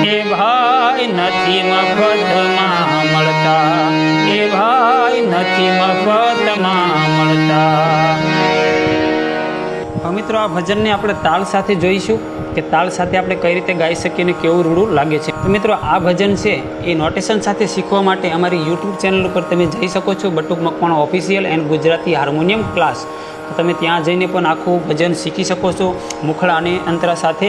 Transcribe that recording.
એ ભાઈ નથી મફતમાં મળતા, એ ભાઈ નથી મફતમાં મળતા. હવે મિત્રો આ ભજનને આપણે તાલ સાથે જોઈશું કે તાલ સાથે આપણે કઈ રીતે ગાઈ શકીએ અને કેવું રૂડું લાગે છે. તો મિત્રો આ ભજન છે એ નોટેશન સાથે શીખવા માટે અમારી યુટ્યુબ ચેનલ ઉપર તમે જઈ શકો છો, Batuk Makwana official and Gujarati harmonium class. તો તમે ત્યાં જઈને પણ આખું ભજન શીખી શકો છો મુખડા અને અંતરા સાથે.